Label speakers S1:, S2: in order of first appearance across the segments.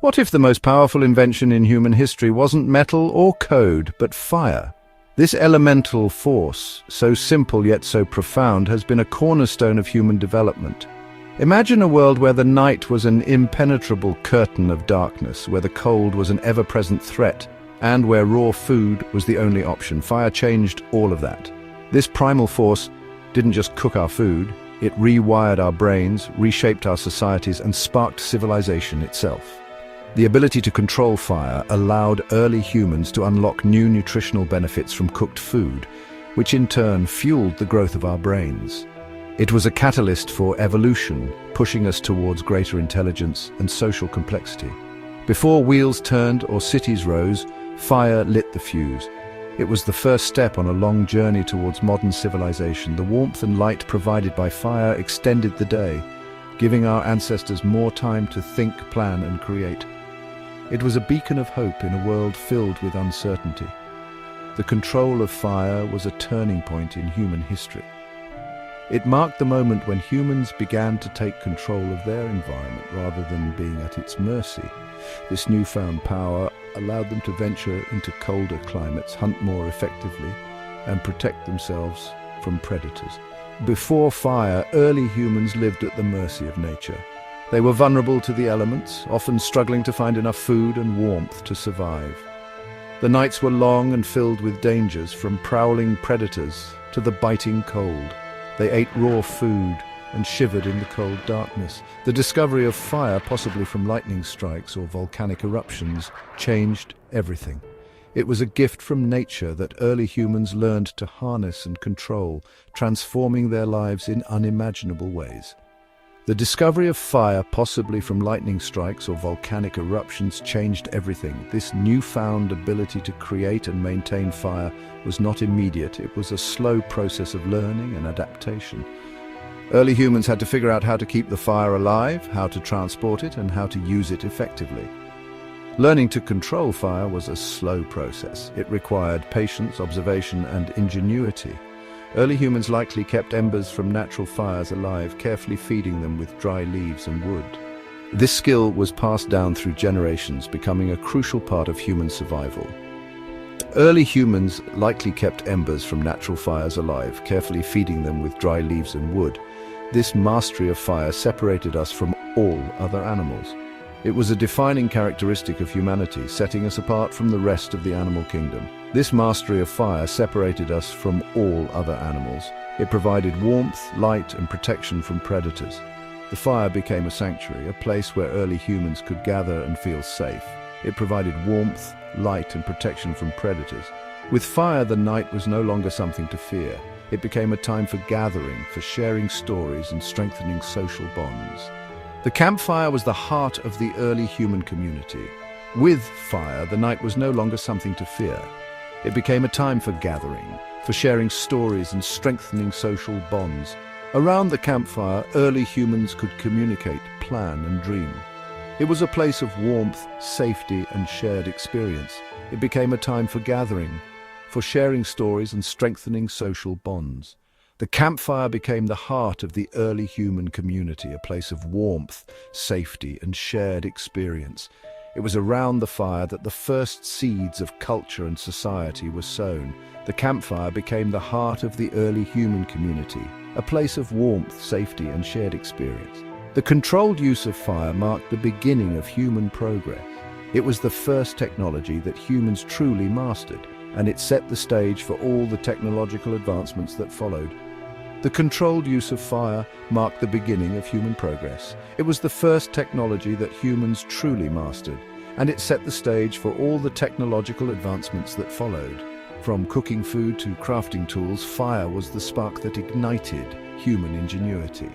S1: What if the most powerful invention in human history wasn't metal or code, but fire? This elemental force, so simple yet so profound, has been a cornerstone of human development. Imagine a world where the night was an impenetrable curtain of darkness, where the cold was an ever-present threat, and where raw food was the only option. Fire changed all of that. This primal force didn't just cook our food, it rewired our brains, reshaped our societies, and sparked civilization itself. The ability to control fire allowed early humans to unlock new nutritional benefits from cooked food, which in turn fueled the growth of our brains. It was a catalyst for evolution, pushing us towards greater intelligence and social complexity. Before wheels turned or cities rose, fire lit the fuse. It was the first step on a long journey towards modern civilization. The warmth and light provided by fire extended the day, giving our ancestors more time to think, plan, and create. It was a beacon of hope in a world filled with uncertainty. The control of fire was a turning point in human history. It marked the moment when humans began to take control of their environment rather than being at its mercy. This newfound power allowed them to venture into colder climates, hunt more effectively, and protect themselves from predators. Before fire, early humans lived at the mercy of nature. They were vulnerable to the elements, often struggling to find enough food and warmth to survive. The nights were long and filled with dangers, from prowling predators to the biting cold. They ate raw food and shivered in the cold darkness. The discovery of fire, possibly from lightning strikes or volcanic eruptions, changed everything. It was a gift from nature that early humans learned to harness and control, transforming their lives in unimaginable ways. The discovery of fire, possibly from lightning strikes or volcanic eruptions, changed everything. This newfound ability to create and maintain fire was not immediate. It was a slow process of learning and adaptation. Early humans had to figure out how to keep the fire alive, how to transport it, and how to use it effectively. Learning to control fire was a slow process. It required patience, observation, and ingenuity. Early humans likely kept embers from natural fires alive, carefully feeding them with dry leaves and wood. This skill was passed down through generations, becoming a crucial part of human survival. Early humans likely kept embers from natural fires alive, carefully feeding them with dry leaves and wood. This mastery of fire separated us from all other animals. It was a defining characteristic of humanity, setting us apart from the rest of the animal kingdom. This mastery of fire separated us from all other animals. It provided warmth, light, and protection from predators. The fire became a sanctuary, a place where early humans could gather and feel safe. It provided warmth, light, and protection from predators. With fire, the night was no longer something to fear. It became a time for gathering, for sharing stories, and strengthening social bonds. The campfire was the heart of the early human community. With fire, the night was no longer something to fear. It became a time for gathering, for sharing stories and strengthening social bonds. Around the campfire, early humans could communicate, plan, and dream. It was a place of warmth, safety, and shared experience. It became a time for gathering, for sharing stories and strengthening social bonds. The campfire became the heart of the early human community, a place of warmth, safety, and shared experience. It was around the fire that the first seeds of culture and society were sown. The campfire became the heart of the early human community, a place of warmth, safety, and shared experience. The controlled use of fire marked the beginning of human progress. It was the first technology that humans truly mastered, and it set the stage for all the technological advancements that followed. The controlled use of fire marked the beginning of human progress. It was the first technology that humans truly mastered, and it set the stage for all the technological advancements that followed. From cooking food to crafting tools, fire was the spark that ignited human ingenuity.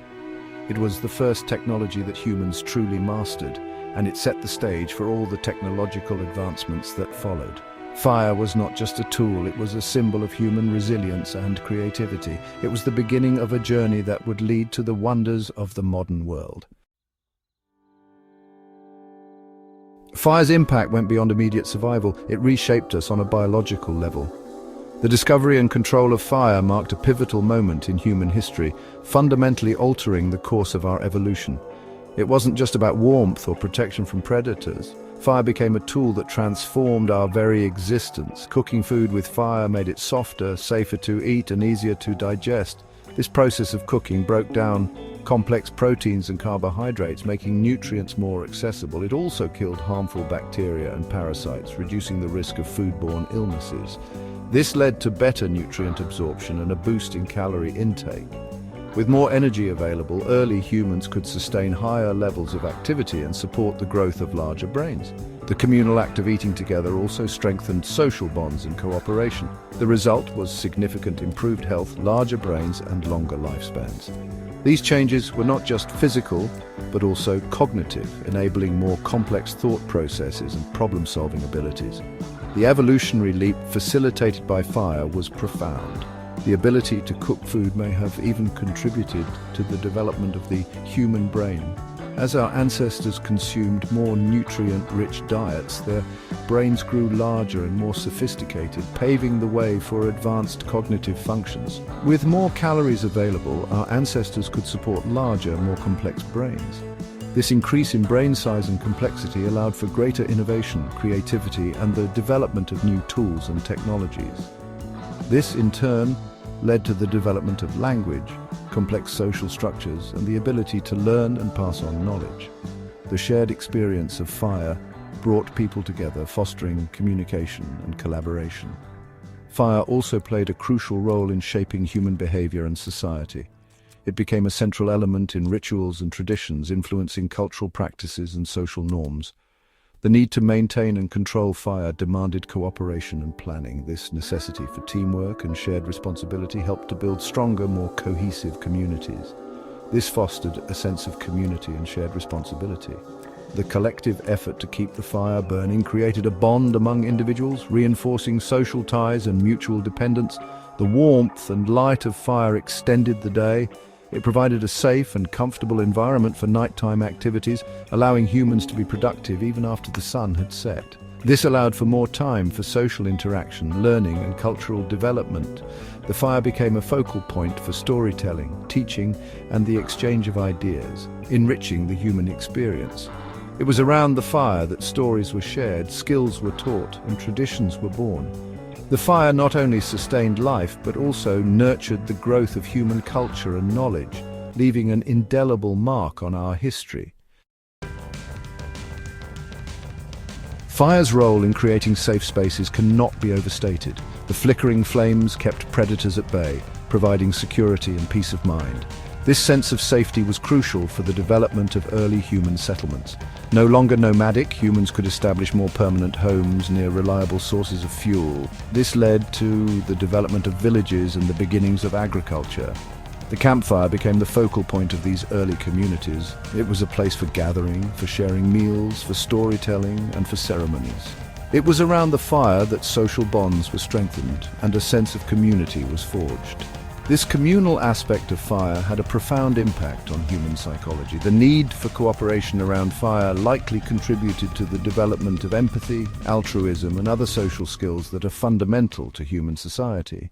S1: It was the first technology that humans truly mastered, and it set the stage for all the technological advancements that followed. Fire was not just a tool, it was a symbol of human resilience and creativity. It was the beginning of a journey that would lead to the wonders of the modern world. Fire's impact went beyond immediate survival. It reshaped us on a biological level. The discovery and control of fire marked a pivotal moment in human history, fundamentally altering the course of our evolution. It wasn't just about warmth or protection from predators. Fire became a tool that transformed our very existence. Cooking food with fire made it softer, safer to eat, and easier to digest. This process of cooking broke down complex proteins and carbohydrates, making nutrients more accessible. It also killed harmful bacteria and parasites, reducing the risk of foodborne illnesses. This led to better nutrient absorption and a boost in calorie intake. With more energy available, early humans could sustain higher levels of activity and support the growth of larger brains. The communal act of eating together also strengthened social bonds and cooperation. The result was significant improved health, larger brains, and longer lifespans. These changes were not just physical, but also cognitive, enabling more complex thought processes and problem-solving abilities. The evolutionary leap facilitated by fire was profound. The ability to cook food may have even contributed to the development of the human brain. As our ancestors consumed more nutrient-rich diets, their brains grew larger and more sophisticated, paving the way for advanced cognitive functions. With more calories available, our ancestors could support larger, more complex brains. This increase in brain size and complexity allowed for greater innovation, creativity, and the development of new tools and technologies. This, in turn, led to the development of language, complex social structures, and the ability to learn and pass on knowledge. The shared experience of fire brought people together, fostering communication and collaboration. Fire also played a crucial role in shaping human behavior and society. It became a central element in rituals and traditions, influencing cultural practices and social norms. The need to maintain and control fire demanded cooperation and planning. This necessity for teamwork and shared responsibility helped to build stronger, more cohesive communities. This fostered a sense of community and shared responsibility. The collective effort to keep the fire burning created a bond among individuals, reinforcing social ties and mutual dependence. The warmth and light of fire extended the day. It provided a safe and comfortable environment for nighttime activities, allowing humans to be productive even after the sun had set. This allowed for more time for social interaction, learning, and cultural development. The fire became a focal point for storytelling, teaching, and the exchange of ideas, enriching the human experience. It was around the fire that stories were shared, skills were taught, and traditions were born. The fire not only sustained life, but also nurtured the growth of human culture and knowledge, leaving an indelible mark on our history. Fire's role in creating safe spaces cannot be overstated. The flickering flames kept predators at bay, providing security and peace of mind. This sense of safety was crucial for the development of early human settlements. No longer nomadic, humans could establish more permanent homes near reliable sources of fuel. This led to the development of villages and the beginnings of agriculture. The campfire became the focal point of these early communities. It was a place for gathering, for sharing meals, for storytelling, and for ceremonies. It was around the fire that social bonds were strengthened and a sense of community was forged. This communal aspect of fire had a profound impact on human psychology. The need for cooperation around fire likely contributed to the development of empathy, altruism, and other social skills that are fundamental to human society.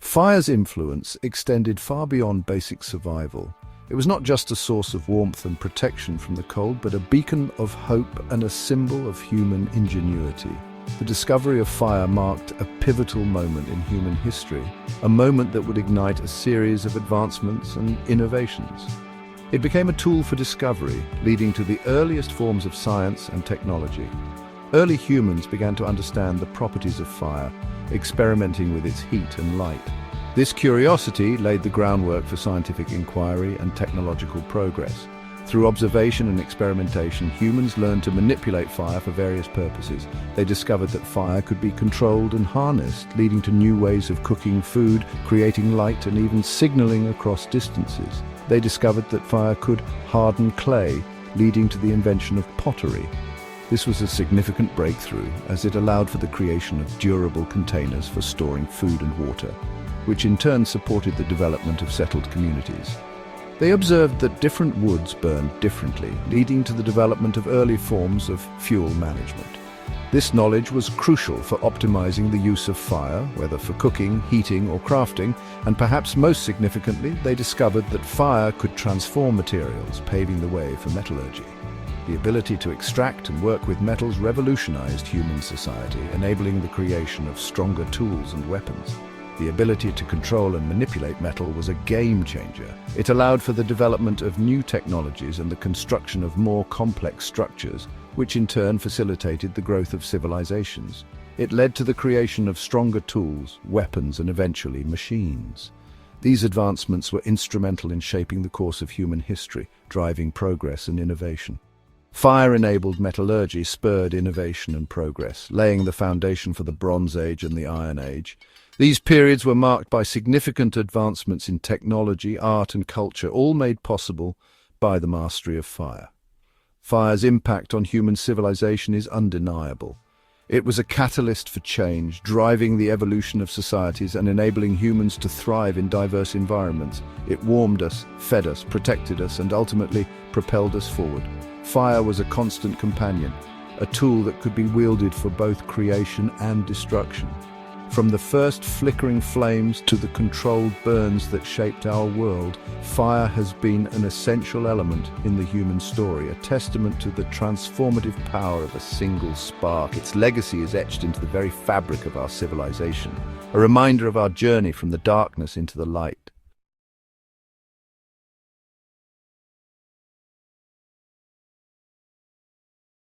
S1: Fire's influence extended far beyond basic survival. It was not just a source of warmth and protection from the cold, but a beacon of hope and a symbol of human ingenuity. The discovery of fire marked a pivotal moment in human history, a moment that would ignite a series of advancements and innovations. It became a tool for discovery, leading to the earliest forms of science and technology. Early humans began to understand the properties of fire, experimenting with its heat and light. This curiosity laid the groundwork for scientific inquiry and technological progress. Through observation and experimentation, humans learned to manipulate fire for various purposes. They discovered that fire could be controlled and harnessed, leading to new ways of cooking food, creating light, and even signaling across distances. They discovered that fire could harden clay, leading to the invention of pottery. This was a significant breakthrough, as it allowed for the creation of durable containers for storing food and water, which in turn supported the development of settled communities. They observed that different woods burned differently, leading to the development of early forms of fuel management. This knowledge was crucial for optimizing the use of fire, whether for cooking, heating, or crafting, and perhaps most significantly, they discovered that fire could transform materials, paving the way for metallurgy. The ability to extract and work with metals revolutionized human society, enabling the creation of stronger tools and weapons. The ability to control and manipulate metal was a game changer. It allowed for the development of new technologies and the construction of more complex structures, which in turn facilitated the growth of civilizations. It led to the creation of stronger tools, weapons, and eventually machines. These advancements were instrumental in shaping the course of human history, driving progress and innovation. Fire-enabled metallurgy spurred innovation and progress, laying the foundation for the Bronze Age and the Iron Age. These periods were marked by significant advancements in technology, art, and culture, all made possible by the mastery of fire. Fire's impact on human civilization is undeniable. It was a catalyst for change, driving the evolution of societies and enabling humans to thrive in diverse environments. It warmed us, fed us, protected us, and ultimately propelled us forward. Fire was a constant companion, a tool that could be wielded for both creation and destruction. From the first flickering flames to the controlled burns that shaped our world, fire has been an essential element in the human story, a testament to the transformative power of a single spark. Its legacy is etched into the very fabric of our civilization, a reminder of our journey from the darkness into the light.